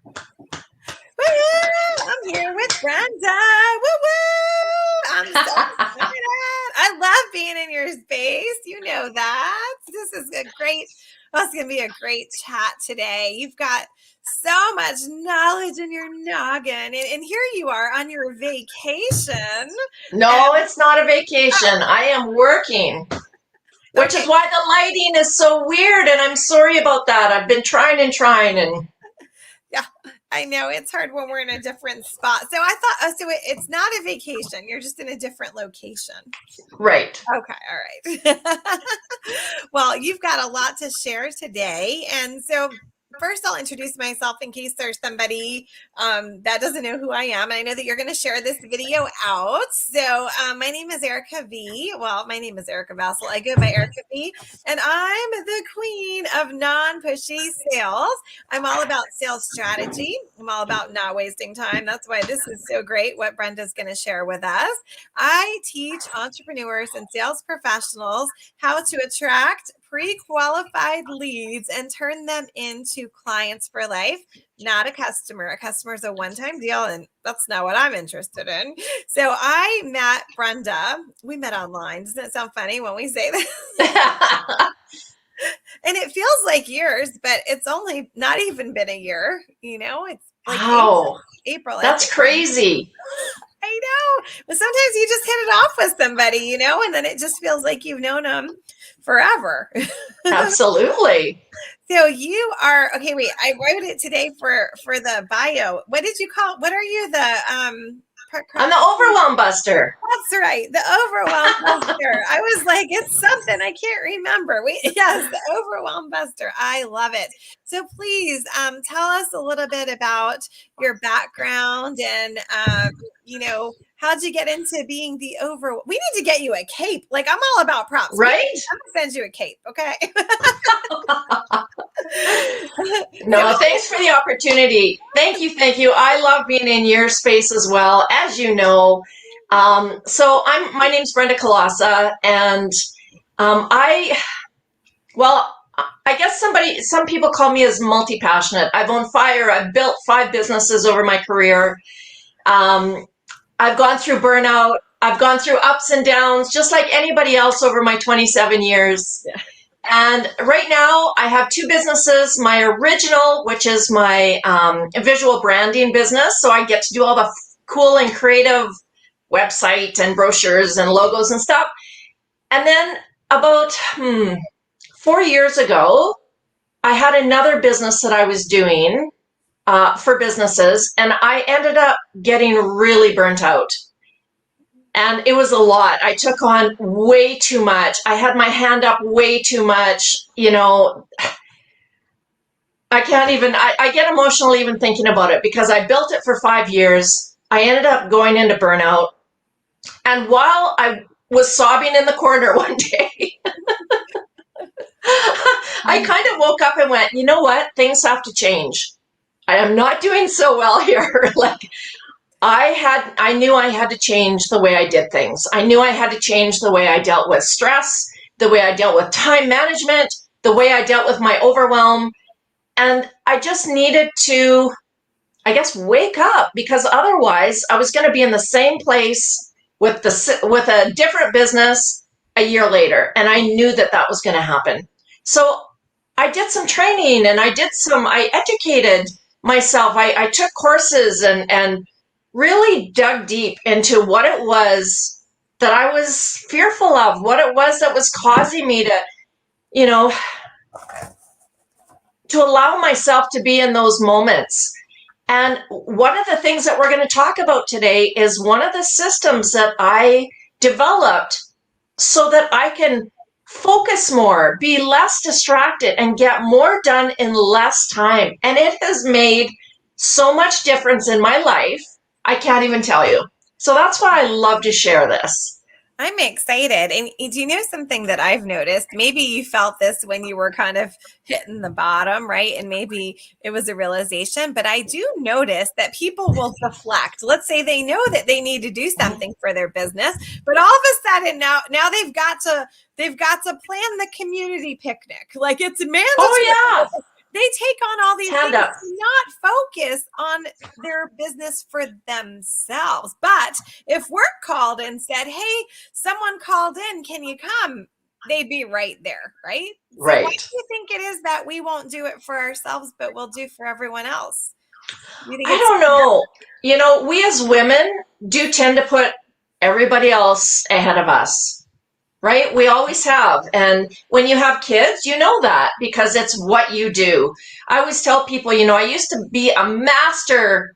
Woo! I'm here with Brenda. Woo woo! I'm so excited. I love being in your space. You know that. This is a great, well, it's going to be a great chat today. You've got so much knowledge in your noggin. And here you are on your vacation. No, it's not a vacation. I am working, which is why the lighting is so weird. And I'm sorry about that. I've been trying and yeah, I know it's hard when we're in a different spot. So I thought, so it's not a vacation. You're just in a different location. Right. Okay. All right. Well, you've got a lot to share today. And so first I'll introduce myself in case there's somebody that doesn't know who I am. I know that you're going to share this video out. So my name is Erica V. Well, my name is Erica Vassal. I go by Erica V. And I'm the queen of non-pushy sales. I'm all about sales strategy. I'm all about not wasting time. That's why this is so great, what Brenda's going to share with us. I teach entrepreneurs and sales professionals how to attract pre-qualified leads and turn them into clients for life, not a customer. A customer is a one-time deal, and that's not what I'm interested in. So I met Brenda. We met online. Doesn't it sound funny when we say that? And it feels like years, but it's only not even been a year. It's like April. That's crazy. I know. But sometimes you just hit it off with somebody, and then it just feels like you've known them forever. Absolutely. So you are, okay, wait, I wrote it today for the bio. What did you call, what are you, I'm the overwhelm buster. That's right, the overwhelm buster. I was like, it's something I can't remember. Yes, the overwhelm buster. I love it. So please tell us a little bit about your background and how'd you get into being the we need to get you a cape. Like, I'm all about props. Right? I'm gonna send you a cape, okay? No, thanks for the opportunity. Thank you. I love being in your space as well, as you know. So my name's Brenda Kalasa, and I guess some people call me as multi-passionate. I've owned fire. I've built 5 businesses over my career. I've gone through burnout. I've gone through ups and downs, just like anybody else over my 27 years. Yeah. And right now I have 2 businesses. My original, which is my visual branding business. So I get to do all the cool and creative website and brochures and logos and stuff. And then about 4 years ago, I had another business that I was doing for businesses, and I ended up getting really burnt out. And it was a lot. I took on way too much. I had my hand up way too much. I can't even, I get emotional even thinking about it, because I built it for 5 years. I ended up going into burnout. And while I was sobbing in the corner one day, I kind of woke up and went, you know what? Things have to change. I am not doing so well here. I knew I had to change the way I did things. I knew I had to change the way I dealt with stress, the way I dealt with time management, the way I dealt with my overwhelm. And I just needed to, I guess, wake up, because otherwise I was going to be in the same place with a different business a year later. And I knew that was going to happen. So I did some training, and I educated myself. I took courses and really dug deep into what it was that I was fearful of, what it was that was causing me to allow myself to be in those moments. And one of the things that we're going to talk about today is one of the systems that I developed so that I can focus more, be less distracted, and get more done in less time. And it has made so much difference in my life. I can't even tell you. So that's why I love to share this. I'm excited. And do you know something that I've noticed? Maybe you felt this when you were kind of hitting the bottom, right? And maybe it was a realization, but I do notice that people will deflect. Let's say they know that they need to do something for their business, but all of a sudden now they've got to plan the community picnic. Like, it's mandatory. Oh, yeah. they take on all these Hand things up. to not focus on their business for themselves. But if we're called and said, hey, someone called in, can you come? They'd be right there, right? So why Right. do you think it is that we won't do it for ourselves, but we'll do for everyone else? You think I it's don't know. You know, we as women do tend to put everybody else ahead of us, right? We always have. And when you have kids, you know that because it's what you do. I always tell people, you know, I used to be a master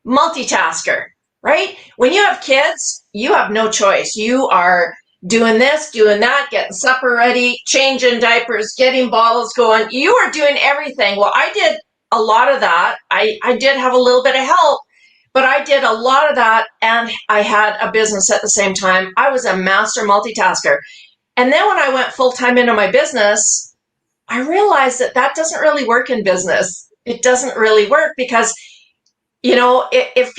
multitasker, right? When you have kids, you have no choice. You are doing this, doing that, getting supper ready, changing diapers, getting bottles going. You are doing everything. Well, I did a lot of that. I did have a little bit of help, but I did a lot of that and I had a business at the same time. I was a master multitasker. And then when I went full-time into my business, I realized that that doesn't really work in business. It doesn't really work because, you know, if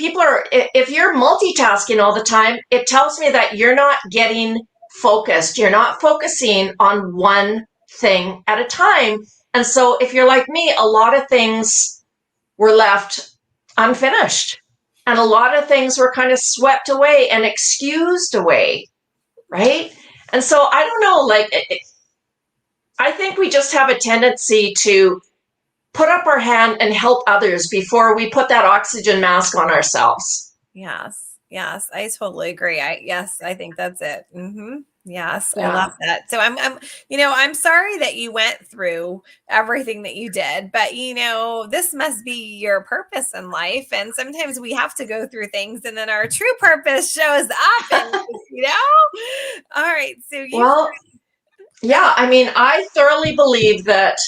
you're multitasking all the time, it tells me that you're not getting focused. You're not focusing on one thing at a time. And so if you're like me, a lot of things were left unfinished. And a lot of things were kind of swept away and excused away, right? And so I don't know, like, I think we just have a tendency to put up our hand and help others before we put that oxygen mask on ourselves. Yes. Yes. I totally agree. I think that's it. Yes. I Yeah. love that. So I'm sorry that you went through everything that you did, but this must be your purpose in life. And sometimes we have to go through things and then our true purpose shows up and, all right. So Well, yeah, I mean, I thoroughly believe that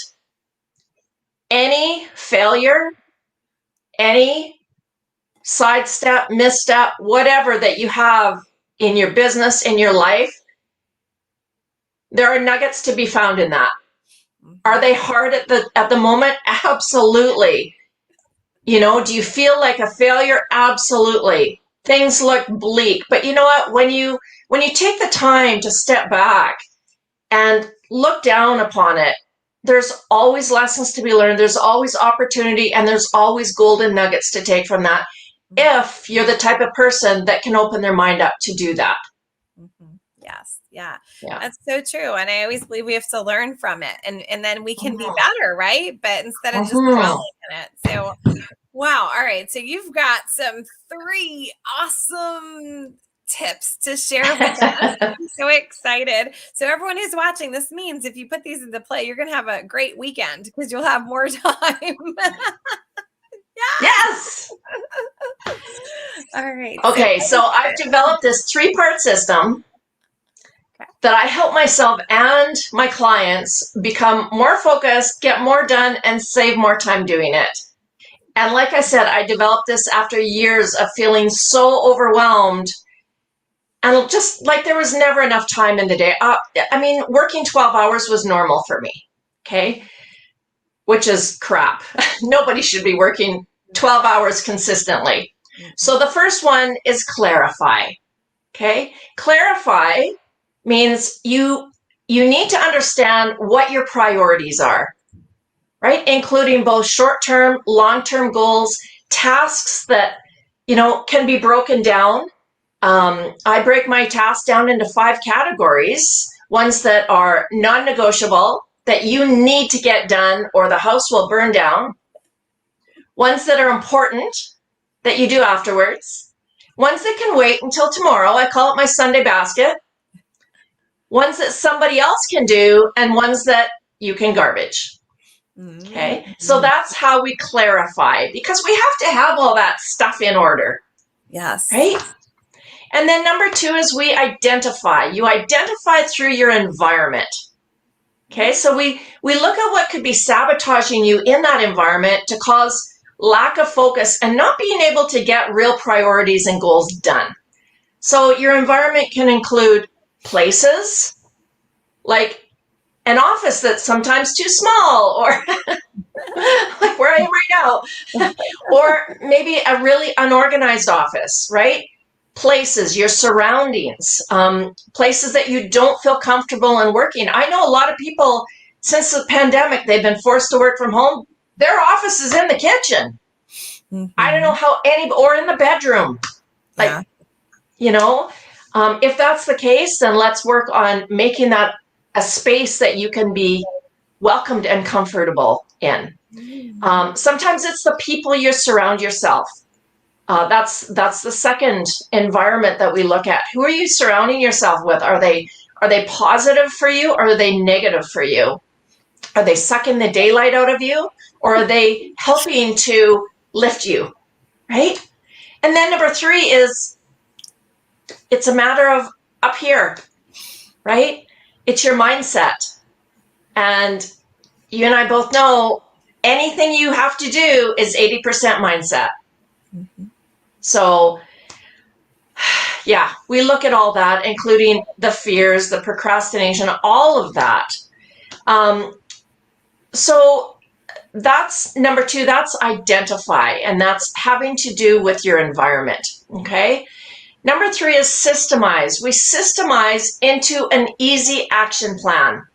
any failure, any sidestep, misstep, whatever that you have in your business, in your life, there are nuggets to be found in that. Are they hard at the moment? Absolutely. You know, do you feel like a failure? Absolutely. Things look bleak. But you know what? When you take the time to step back and look down upon it, there's always lessons to be learned. There's always opportunity and there's always golden nuggets to take from that if you're the type of person that can open their mind up to do that. Yes. Yeah. Yeah. That's so true. And I always believe we have to learn from it and then we can be better, right? But instead of just dwelling in it. So, wow. All right. So you've got some 3 awesome tips to share with us. I'm so excited. So everyone who's watching, this means if you put these into play, you're going to have a great weekend because you'll have more time. Yes. All right. Okay, so I've developed this 3-part system that I help myself and my clients become more focused, get more done, and save more time doing it. And like I said, I developed this after years of feeling so overwhelmed and just like there was never enough time in the day. I mean, working 12 hours was normal for me, okay? Which is crap. Nobody should be working 12 hours consistently. So the first one is clarify, okay? Clarify means you need to understand what your priorities are, right? Including both short-term, long-term goals, tasks that, can be broken down. I break my tasks down into 5 categories, ones that are non-negotiable, that you need to get done or the house will burn down, ones that are important, that you do afterwards, ones that can wait until tomorrow, I call it my Sunday basket, ones that somebody else can do, and ones that you can garbage. Okay, so that's how we clarify, because we have to have all that stuff in order. Yes. Right? And then number 2 is we identify. You identify through your environment. Okay, so we look at what could be sabotaging you in that environment to cause lack of focus and not being able to get real priorities and goals done. So your environment can include places, like an office that's sometimes too small, or like where I am right now, or maybe a really unorganized office, right? Places, your surroundings, places that you don't feel comfortable in working. I know a lot of people since the pandemic, they've been forced to work from home. Their office is in the kitchen. I don't know how or in the bedroom. Like, if that's the case, then let's work on making that a space that you can be welcomed and comfortable in. Sometimes it's the people you surround yourself. That's the second environment that we look at. Who are you surrounding yourself with? Are they positive for you, or are they negative for you? Are they sucking the daylight out of you, or are they helping to lift you, right? And then number 3 is, it's a matter of up here, right? It's your mindset. And you and I both know anything you have to do is 80% mindset. So, yeah, we look at all that, including the fears, the procrastination, all of that. So that's number 2, that's identify, and that's having to do with your environment, okay? Number 3 is systemize. We systemize into an easy action plan.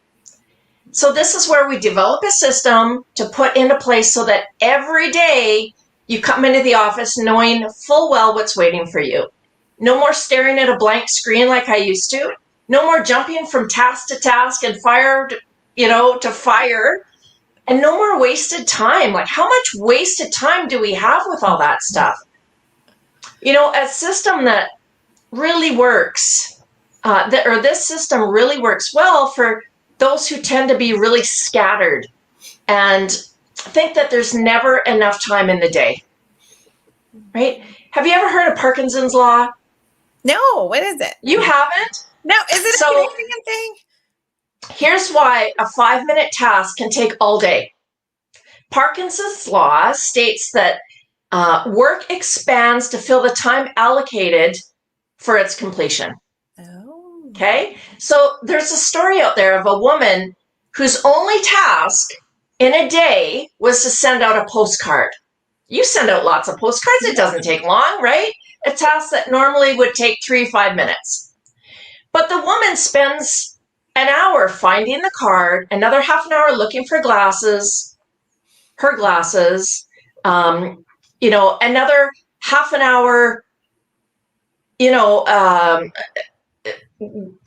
So this is where we develop a system to put into place so that every day you come into the office knowing full well what's waiting for you. No more staring at a blank screen like I used to. No more jumping from task to task and fire to fire. And no more wasted time. Like, how much wasted time do we have with all that stuff? A system that really works, this system really works well for those who tend to be really scattered and think that there's never enough time in the day, right? Have you ever heard of Parkinson's law? No, what is it? You haven't? No, is it a Canadian thing? Here's why a 5-minute task can take all day. Parkinson's law states that work expands to fill the time allocated for its completion. Oh. Okay? So there's a story out there of a woman whose only task in a day was to send out a postcard. You send out lots of postcards. It doesn't take long, right? A task that normally would take 3-5 minutes. But the woman spends an hour finding the card, another half an hour looking for her glasses, another half an hour,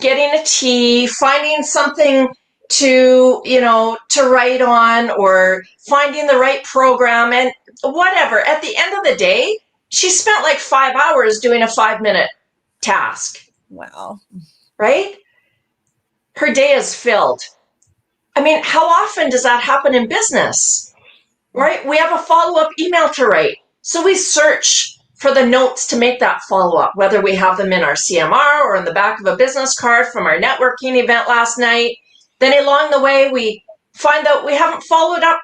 getting a tea, finding something to write on, or finding the right program, and whatever. At the end of the day, she spent like 5 hours doing a 5-minute task. Wow. Right? Her day is filled. I mean, how often does that happen in business? Right? We have a follow-up email to write. So we search for the notes to make that follow-up, whether we have them in our CMR or in the back of a business card from our networking event last night. Then along the way, we find out we haven't followed up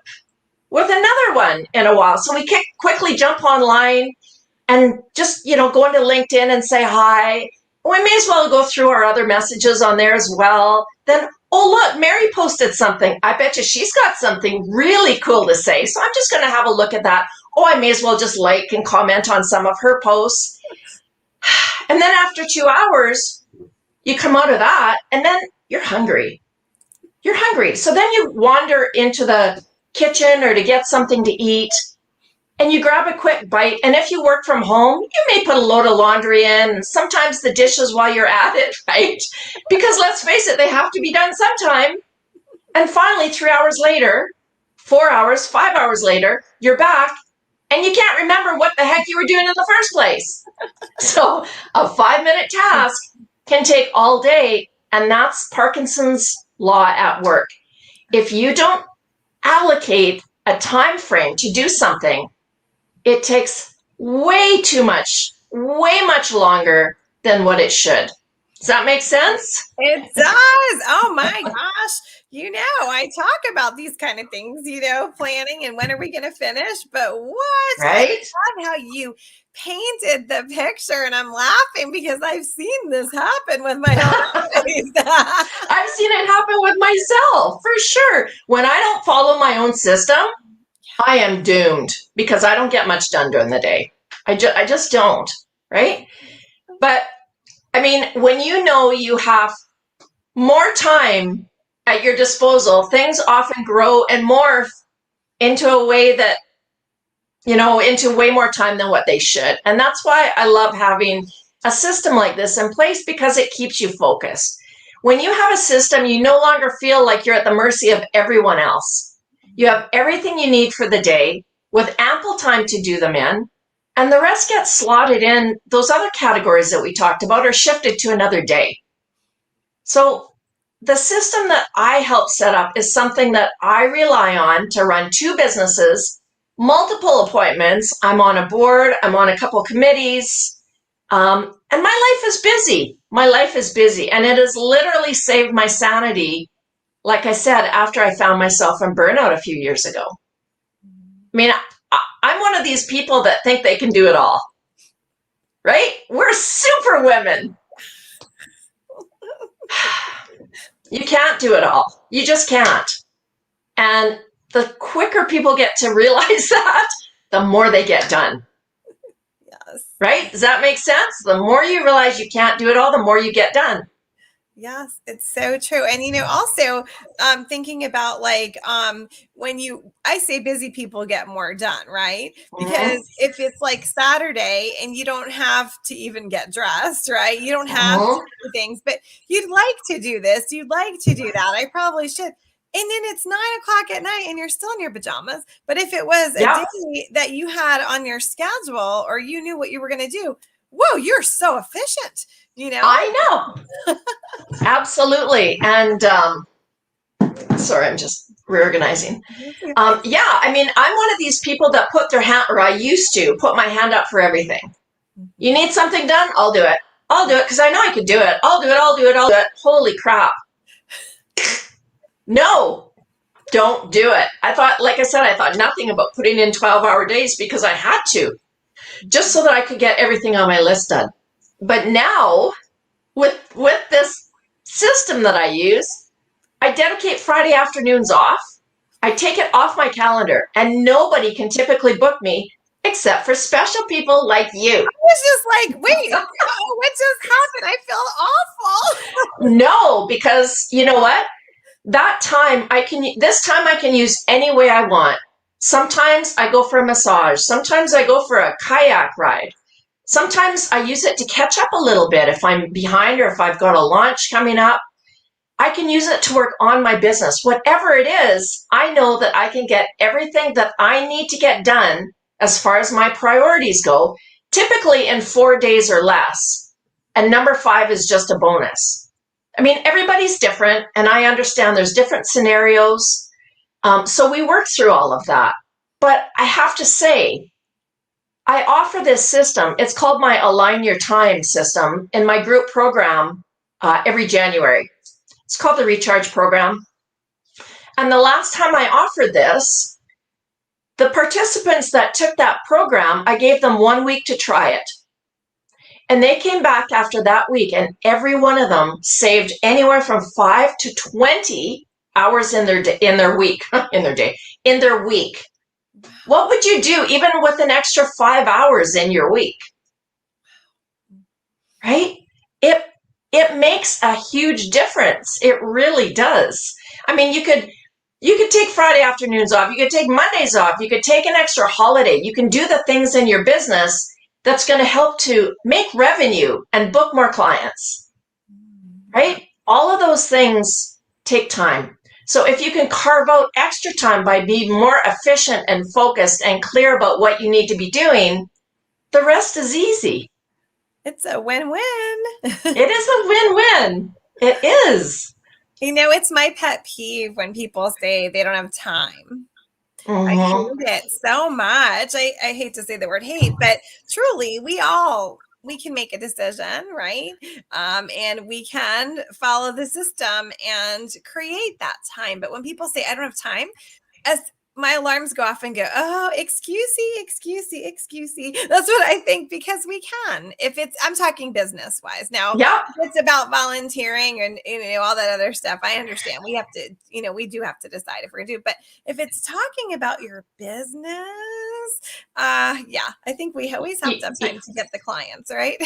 with another one in a while. So we quickly jump online and just, go into LinkedIn and say hi. We may as well go through our other messages on there as well. Then, oh, look, Mary posted something. I bet you she's got something really cool to say. So I'm just going to have a look at that. Oh, I may as well just like and comment on some of her posts. And then after 2 hours, you come out of that and then you're hungry. You're hungry. So then you wander into the kitchen or to get something to eat, and you grab a quick bite. And if you work from home, you may put a load of laundry in, and sometimes the dishes while you're at it, right? Because let's face it, they have to be done sometime. And finally, 3 hours later, 4 hours, 5 hours later, you're back, and you can't remember what the heck you were doing in the first place. So a 5-minute task can take all day, and that's Parkinson's law at work. If you don't allocate a time frame to do something, it takes way much longer than what it should. Does that make sense? It does. Oh my gosh. I talk about these kind of things, planning and when are we going to finish? But what? Right? I love how you painted the picture, and I'm laughing because I've seen this happen with my own eyes. I've seen it happen with myself, for sure. When I don't follow my own system, I am doomed because I don't get much done during the day. I just don't, right? But I mean, when you know you have more time at your disposal, things often grow and morph into a way that, into way more time than what they should. And that's why I love having a system like this in place, because it keeps you focused. When you have a system, you no longer feel like you're at the mercy of everyone else. You have everything you need for the day with ample time to do them in, and the rest gets slotted in those other categories that we talked about or shifted to another day. So the system that I help set up is something that I rely on to run 2 businesses, multiple appointments. I'm on a board, I'm on a couple committees, and my life is busy. My life is busy, and it has literally saved my sanity, like I said, after I found myself in burnout a few years ago. I mean, I'm one of these people that think they can do it all, right? We're super women. You can't do it all. You just can't. And the quicker people get to realize that, the more they get done. Yes. Right? Does that make sense? The more you realize you can't do it all, the more you get done. Yes, it's so true. And also thinking about like when I say busy people get more done, right? Because if it's like Saturday and you don't have to even get dressed, right? You don't have to do things, but you'd like to do this, you'd like to do that. I probably should. And then it's 9:00 at night and you're still in your pajamas. But if it was a day that you had on your schedule or you knew what you were going to do, whoa, you're so efficient. I know. Absolutely. And sorry, I'm just reorganizing. I mean, I'm one of these people that I used to put my hand up for everything. You need something done? I'll do it. I'll do it because I know I could do it. I'll do it. Holy crap. No, don't do it. I thought nothing about putting in 12-hour days because I had to, just so that I could get everything on my list done. But now, with this system that I use, I dedicate Friday afternoons off. I take it off my calendar, and nobody can typically book me except for special people like you. I was just like, wait, what just happened? I feel awful. No, because you know what? This time I can use any way I want. Sometimes I go for a massage. Sometimes I go for a kayak ride. Sometimes I use it to catch up a little bit if I'm behind or if I've got a launch coming up. I can use it to work on my business. Whatever it is, I know that I can get everything that I need to get done as far as my priorities go, typically in 4 days or less. And number 5 is just a bonus. I mean, everybody's different, and I understand there's different scenarios. So we work through all of that. But I have to say, I offer this system. It's called my Align Your Time system in my group program every January. It's called the Recharge Program. And the last time I offered this, the participants that took that program, I gave them 1 week to try it. And they came back after that week, and every one of them saved anywhere from 5 to 20 hours in their week. What would you do even with an extra 5 hours in your week? Right? It makes a huge difference. It really does. I mean, you could take Friday afternoons off. You could take Mondays off. You could take an extra holiday. You can do the things in your business that's going to help to make revenue and book more clients, right? All of those things take time. So if you can carve out extra time by being more efficient and focused and clear about what you need to be doing, the rest is easy. It's a win-win. It is a win-win. It is. It's my pet peeve when people say they don't have time. I hate it so much. I hate to say the word hate, but truly, we can make a decision, right? And we can follow the system and create that time. But when people say I don't have time, as my alarms go off and go, oh, excusey. That's what I think, because we can. I'm talking business wise. Now, if it's about volunteering and all that other stuff, I understand. We have to, we do have to decide if we're going to do. But if it's talking about your business, Yeah, I think we always have to have time to get the clients, right?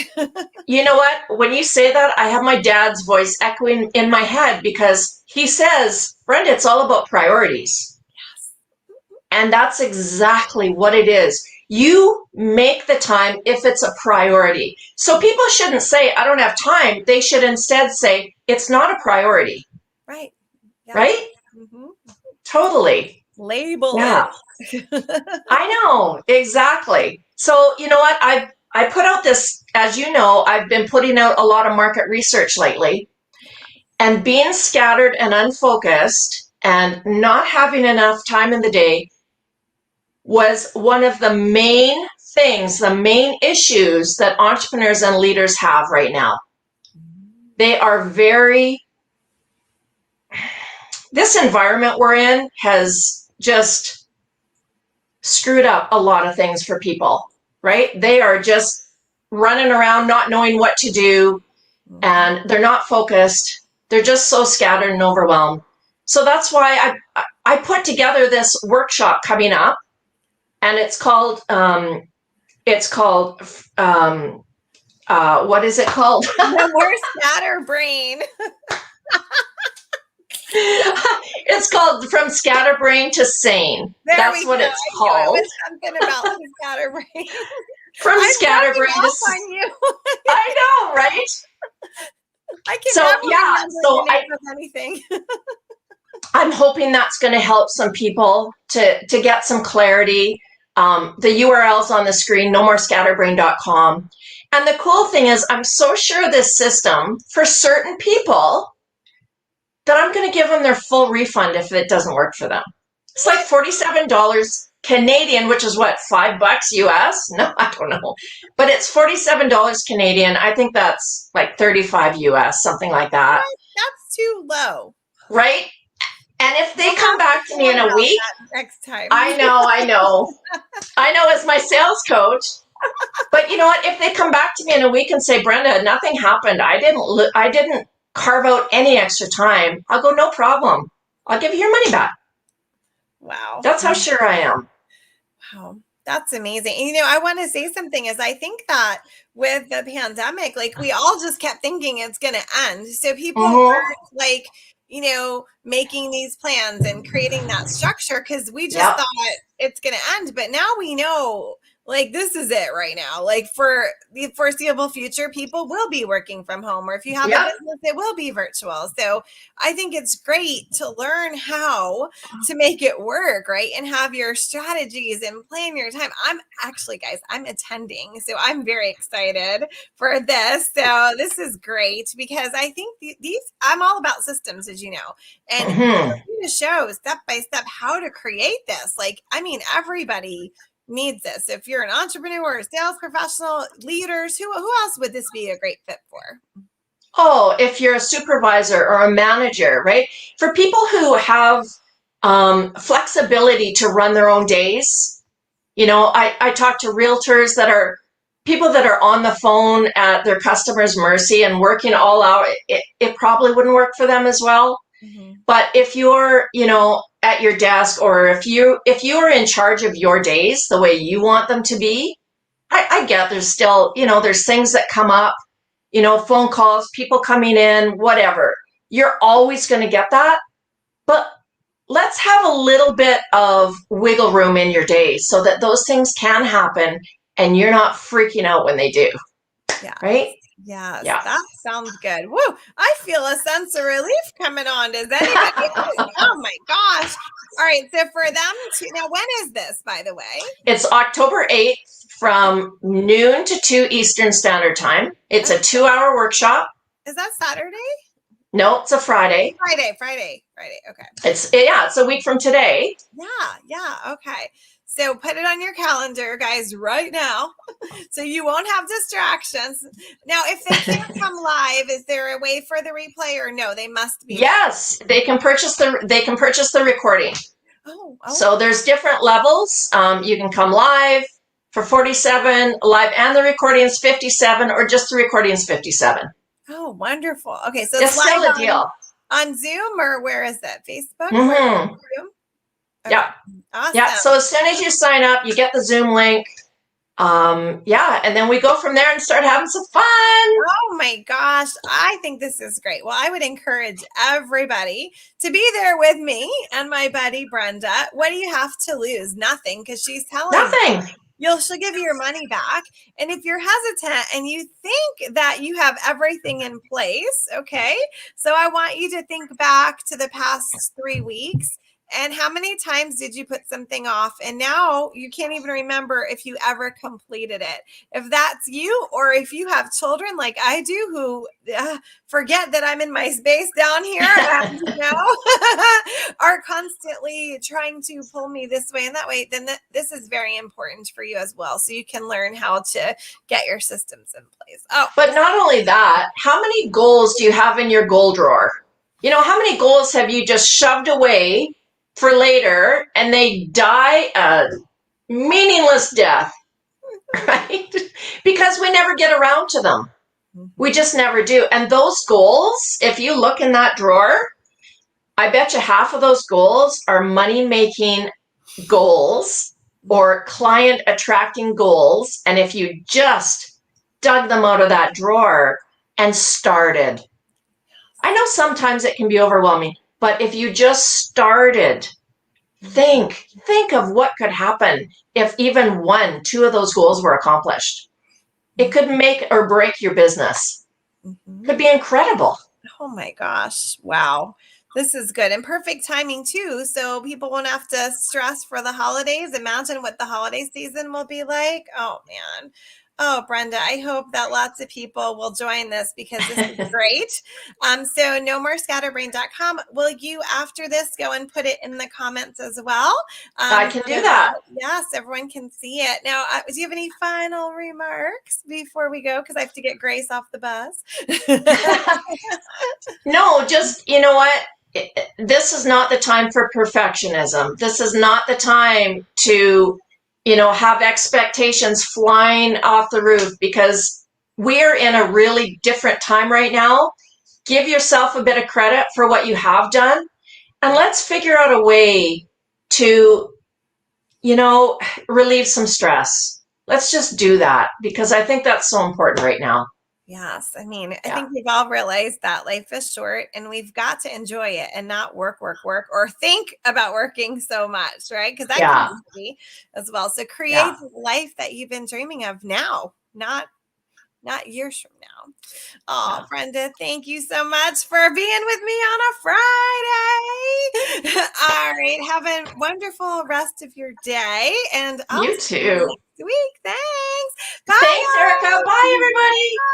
You know what? When you say that, I have my dad's voice echoing in my head because he says, Brenda, it's all about priorities. Yes. And that's exactly what it is. You make the time if it's a priority. So people shouldn't say, I don't have time. They should instead say, it's not a priority. Right. Yeah. Right? Mm-hmm. Totally. Label Yeah. it. I know, exactly. So, you know what? I put out this, as you know, I've been putting out a lot of market research lately. And being scattered and unfocused and not having enough time in the day was one of the main things, the main issues that entrepreneurs and leaders have right now. They are this environment we're in has just screwed up a lot of things for people, right? They are just running around not knowing what to do, and they're not focused. They're just so scattered and overwhelmed. So that's why I put together this workshop coming up, and it's called what is it called? No more scatterbrain. It's called From Scatterbrain to Sane. That's what it's called. It was something about the scatterbrain. From Scatterbrain to on you. I know, right? I can never remember the name of anything. I'm hoping that's going to help some people to get some clarity. The URL's on the screen, nomorescatterbrain.com. And the cool thing is, I'm so sure this system, for certain people, that I'm going to give them their full refund if it doesn't work for them. It's like $47 Canadian, which is what, $5 US? No, I don't know. But it's $47 Canadian. I think that's like 35 US, something like that. That's too low. Right? And if they come back to me in a week, next time. I know. I know as my sales coach. But you know what? If they come back to me in a week and say, Brenda, nothing happened. I didn't carve out any extra time. I'll go, no problem. I'll give you your money back. Wow. That's how sure I am. Wow. That's amazing. And, I want to say something is I think that with the pandemic, like we all just kept thinking it's going to end. So people weren't like, making these plans and creating that structure because we just thought it's going to end. But now we know, like, this is it right now. Like for the foreseeable future, people will be working from home, or if you have a business, it will be virtual. So I think it's great to learn how to make it work, right? And have your strategies and plan your time. I'm attending. So I'm very excited for this. So this is great because I think I'm all about systems, as you know, and to show step by step how to create this. Like, everybody needs this. If you're an entrepreneur, a sales professional, leaders, who else would this be a great fit for? Oh, if you're a supervisor or a manager, right? For people who have flexibility to run their own days, I talk to realtors that are people that are on the phone at their customers' mercy and working all out. It probably wouldn't work for them as well. But if you're, at your desk, or if you're in charge of your days the way you want them to be, I get there's still, there's things that come up, phone calls, people coming in, whatever. You're always going to get that. But let's have a little bit of wiggle room in your days so that those things can happen and you're not freaking out when they do. Yeah. Right? Yes, that sounds good. Woo! I feel a sense of relief coming on. Does anybody? Oh my gosh! All right, so for them now, when is this, by the way? It's October 8th from noon to 2 Eastern Standard Time. It's a 2-hour workshop. Is that Saturday? No, it's a Friday. Friday. Okay. It's a week from today. Yeah. Okay. So put it on your calendar, guys, right now, so you won't have distractions. Now, if they can't come live, is there a way for the replay, or no? They must be. Yes, they can purchase the recording. Oh. So there's different levels. You can come live for $47, live and the recording is $57, or just the recording is $57. Oh, wonderful. Okay, so it's still a deal on Zoom, or where is that? Facebook? Mm-hmm. Zoom? Okay. Yeah. Awesome. Yeah. So as soon as you sign up, you get the Zoom link. Yeah. And then we go from there and start having some fun. Oh my gosh, I think this is great. Well, I would encourage everybody to be there with me and my buddy Brenda. What do you have to lose? Nothing, because she's telling you Nothing. she'll give you your money back. And if you're hesitant and you think that you have everything in place, okay, so I want you to think back to the past 3 weeks. And how many times did you put something off? And now you can't even remember if you ever completed it. If that's you, or if you have children like I do who forget that I'm in my space down here and, are constantly trying to pull me this way and that way, then this is very important for you as well. So you can learn how to get your systems in place. Oh, but not only that, how many goals do you have in your goal drawer? How many goals have you just shoved away for later and they die a meaningless death, right? Because we never get around to them. We just never do. And those goals, if you look in that drawer, I bet you half of those goals are money-making goals or client attracting goals. And if you just dug them out of that drawer and started, I know sometimes it can be overwhelming, but if you just started, think of what could happen if even 1, 2 of those goals were accomplished. It could make or break your business. Could be incredible. Oh my gosh. Wow. This is good and perfect timing too. So people won't have to stress for the holidays. Imagine what the holiday season will be like. Oh man. Oh, Brenda, I hope that lots of people will join this because this is great. So nomorescatterbrain.com. Will you, after this, go and put it in the comments as well? I can do that. Yes, everyone can see it. Now, do you have any final remarks before we go? Because I have to get Grace off the bus. No, just, you know what? This is not the time for perfectionism. This is not the time to, have expectations flying off the roof, because we're in a really different time right now. Give yourself a bit of credit for what you have done, and let's figure out a way to, relieve some stress. Let's just do that, because I think that's so important right now. Yes. I mean, I think we've all realized that life is short and we've got to enjoy it and not work, or think about working so much, right? Because that can be as well. So create the life that you've been dreaming of now, not years from now. Oh, Brenda, thank you so much for being with me on a Friday. All right. Have a wonderful rest of your day. And you too. Next week. Thanks. Bye. Thanks, Erica. Bye, everybody. Bye.